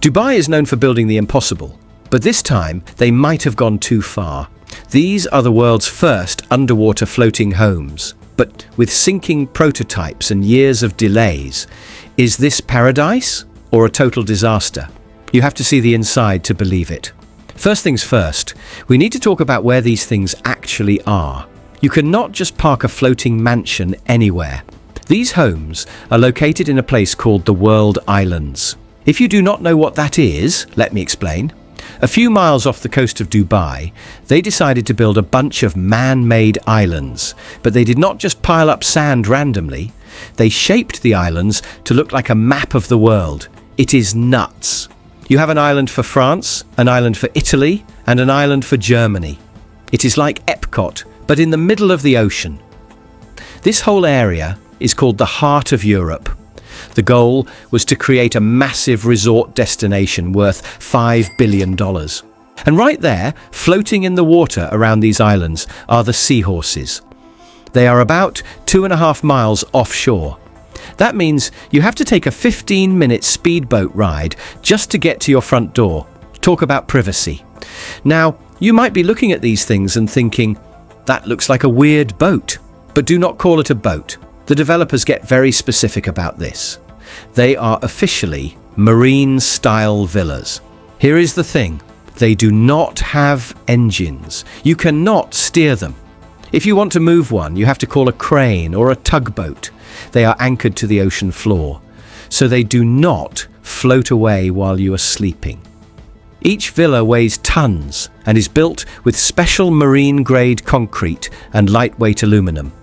Dubai is known for building the impossible, but this time they might have gone too far. These are the world's first underwater floating homes, but with sinking prototypes and years of delays. Is this paradise or a total disaster? You have to see the inside to believe it. First things first, we need to talk about where these things actually are. You cannot just park a floating mansion anywhere. These homes are located in a place called the World Islands. If you do not know what that is, let me explain. A few miles off the coast of Dubai, they decided to build a bunch of man-made islands, but they did not just pile up sand randomly. They shaped the islands to look like a map of the world. It is nuts. You have an island for France, an island for Italy, and an island for Germany. It is like Epcot, but in the middle of the ocean. This whole area is called the Heart of Europe. The goal was to create a massive resort destination worth $5 billion. And right there, floating in the water around these islands, are the seahorses. They are about 2.5 miles offshore. That means you have to take a 15-minute speedboat ride just to get to your front door. Talk about privacy. Now, you might be looking at these things and thinking, that looks like a weird boat. But do not call it a boat. The developers get very specific about this. They are officially marine-style villas. Here is the thing. They do not have engines. You cannot steer them. If you want to move one, you have to call a crane or a tugboat. They are anchored to the ocean floor, so they do not float away while you are sleeping. Each villa weighs tons and is built with special marine-grade concrete and lightweight aluminum.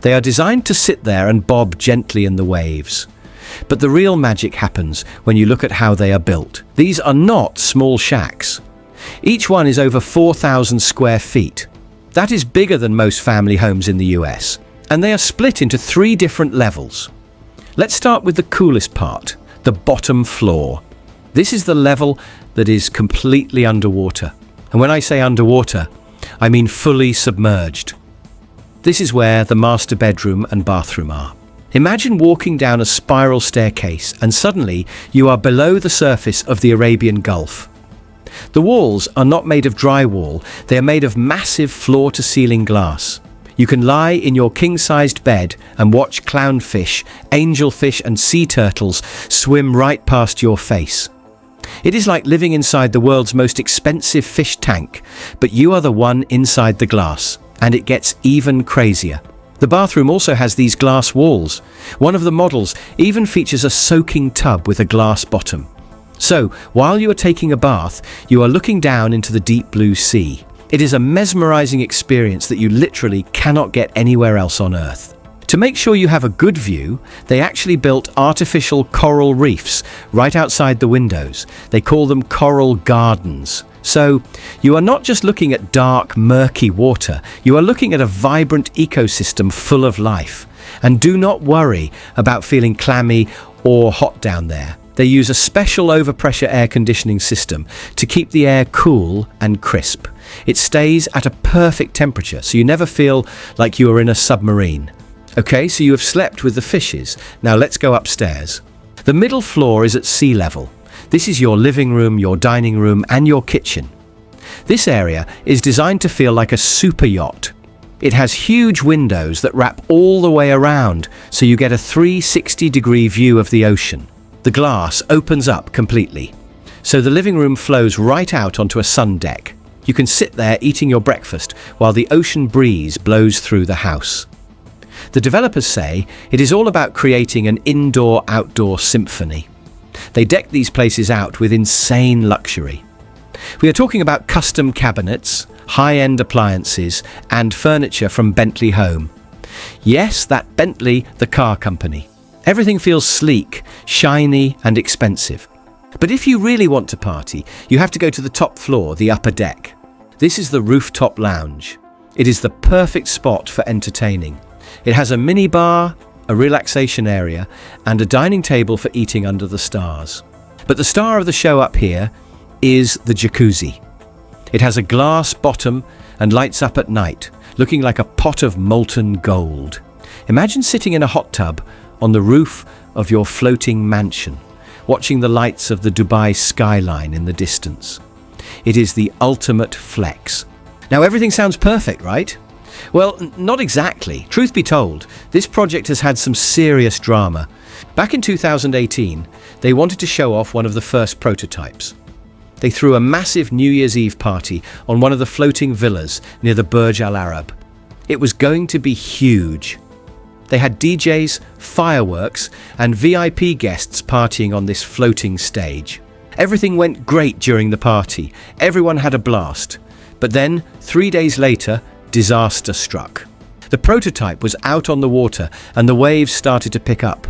They are designed to sit there and bob gently in the waves. But the real magic happens when you look at how they are built. These are not small shacks. Each one is over 4,000 square feet. That is bigger than most family homes in the US, and they are split into 3 different levels. Let's start with the coolest part, the bottom floor. This is the level that is completely underwater. And when I say underwater, I mean fully submerged. This is where the master bedroom and bathroom are. Imagine walking down a spiral staircase and suddenly you are below the surface of the Arabian Gulf. The walls are not made of drywall, they are made of massive floor-to-ceiling glass. You can lie in your king-sized bed and watch clownfish, angelfish and sea turtles swim right past your face. It is like living inside the world's most expensive fish tank, but you are the one inside the glass, and it gets even crazier. The bathroom also has these glass walls. One of the models even features a soaking tub with a glass bottom. So, while you are taking a bath, you are looking down into the deep blue sea. It is a mesmerizing experience that you literally cannot get anywhere else on Earth. To make sure you have a good view, they actually built artificial coral reefs right outside the windows. They call them coral gardens. So, you are not just looking at dark, murky water, you are looking at a vibrant ecosystem full of life. And do not worry about feeling clammy or hot down there. They use a special overpressure air conditioning system to keep the air cool and crisp. It stays at a perfect temperature, so you never feel like you are in a submarine. Okay, so you have slept with the fishes. Now let's go upstairs. The middle floor is at sea level. This is your living room, your dining room, and your kitchen. This area is designed to feel like a super yacht. It has huge windows that wrap all the way around, so you get a 360-degree view of the ocean. The glass opens up completely, so the living room flows right out onto a sun deck. You can sit there eating your breakfast while the ocean breeze blows through the house. The developers say it is all about creating an indoor-outdoor symphony. They deck these places out with insane luxury. We are talking about custom cabinets, high-end appliances, and furniture from Bentley Home. Yes, that Bentley, the car company. Everything feels sleek, shiny, and expensive. But if you really want to party, you have to go to the top floor, the upper deck. This is the rooftop lounge. It is the perfect spot for entertaining. It has a mini bar, a relaxation area, and a dining table for eating under the stars. But the star of the show up here is the jacuzzi. It has a glass bottom and lights up at night, looking like a pot of molten gold. Imagine sitting in a hot tub on the roof of your floating mansion, watching the lights of the Dubai skyline in the distance. It is the ultimate flex. Now everything sounds perfect, right? Well, not exactly. Truth be told, this project has had some serious drama. Back in 2018, they wanted to show off one of the first prototypes. They threw a massive New Year's Eve party on one of the floating villas near the Burj Al Arab. It was going to be huge. They had DJs, fireworks, and VIP guests partying on this floating stage. Everything went great during the party. Everyone had a blast. But then, 3 days later, disaster struck. The prototype was out on the water and the waves started to pick up.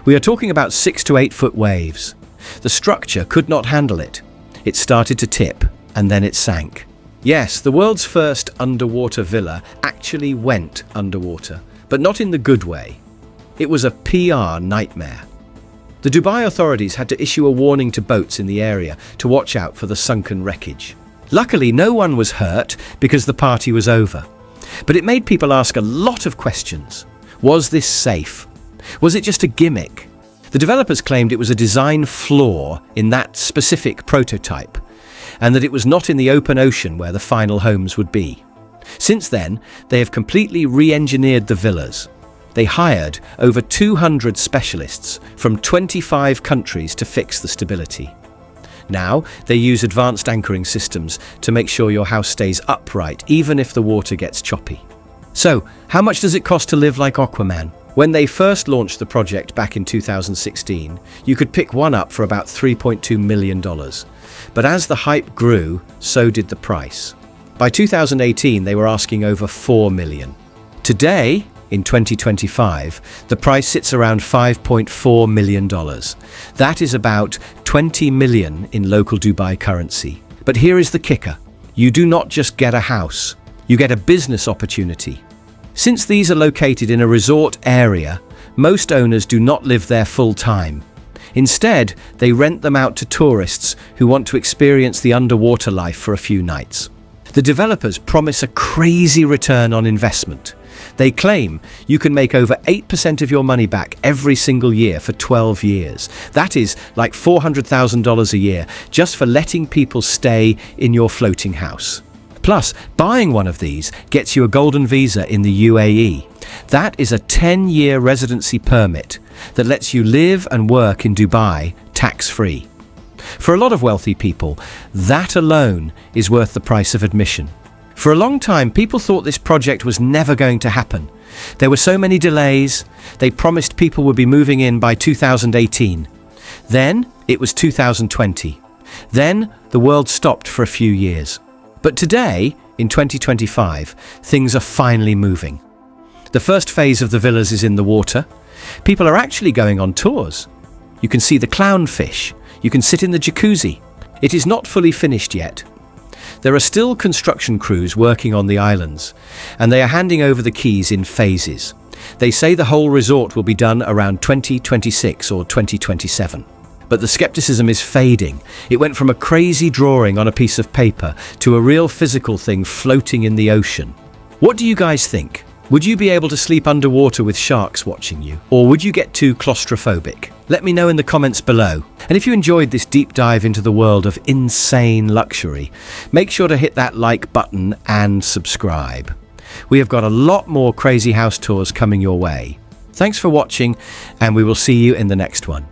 We are talking about 6 to 8 foot waves. The structure could not handle it. It started to tip and then it sank. Yes, the world's first underwater villa actually went underwater, but not in the good way. It was a PR nightmare. The Dubai authorities had to issue a warning to boats in the area to watch out for the sunken wreckage. Luckily, no one was hurt because the party was over. But it made people ask a lot of questions. Was this safe? Was it just a gimmick? The developers claimed it was a design flaw in that specific prototype, and that it was not in the open ocean where the final homes would be. Since then, they have completely re-engineered the villas. They hired over 200 specialists from 25 countries to fix the stability. Now, they use advanced anchoring systems to make sure your house stays upright even if the water gets choppy. So, how much does it cost to live like Aquaman? When they first launched the project back in 2016, you could pick one up for about $3.2 million. But as the hype grew, so did the price. By 2018, they were asking over $4 million. Today, in 2025, the price sits around $5.4 million. That is about 20 million in local Dubai currency. But here is the kicker. You do not just get a house, you get a business opportunity. Since these are located in a resort area, most owners do not live there full time. Instead, they rent them out to tourists who want to experience the underwater life for a few nights. The developers promise a crazy return on investment. They claim you can make over 8% of your money back every single year for 12 years. That is like $400,000 a year just for letting people stay in your floating house. Plus, buying one of these gets you a golden visa in the UAE. That is a 10-year residency permit that lets you live and work in Dubai tax-free. For a lot of wealthy people, that alone is worth the price of admission. For a long time, people thought this project was never going to happen. There were so many delays. They promised people would be moving in by 2018. Then it was 2020. Then the world stopped for a few years. But today, in 2025, things are finally moving. The first phase of the villas is in the water. People are actually going on tours. You can see the clownfish. You can sit in the jacuzzi. It is not fully finished yet. There are still construction crews working on the islands, and they are handing over the keys in phases. They say the whole resort will be done around 2026 or 2027. But the skepticism is fading. It went from a crazy drawing on a piece of paper to a real physical thing floating in the ocean. What do you guys think? Would you be able to sleep underwater with sharks watching you? Or would you get too claustrophobic? Let me know in the comments below. And if you enjoyed this deep dive into the world of insane luxury, make sure to hit that like button and subscribe. We have got a lot more crazy house tours coming your way. Thanks for watching, and we will see you in the next one.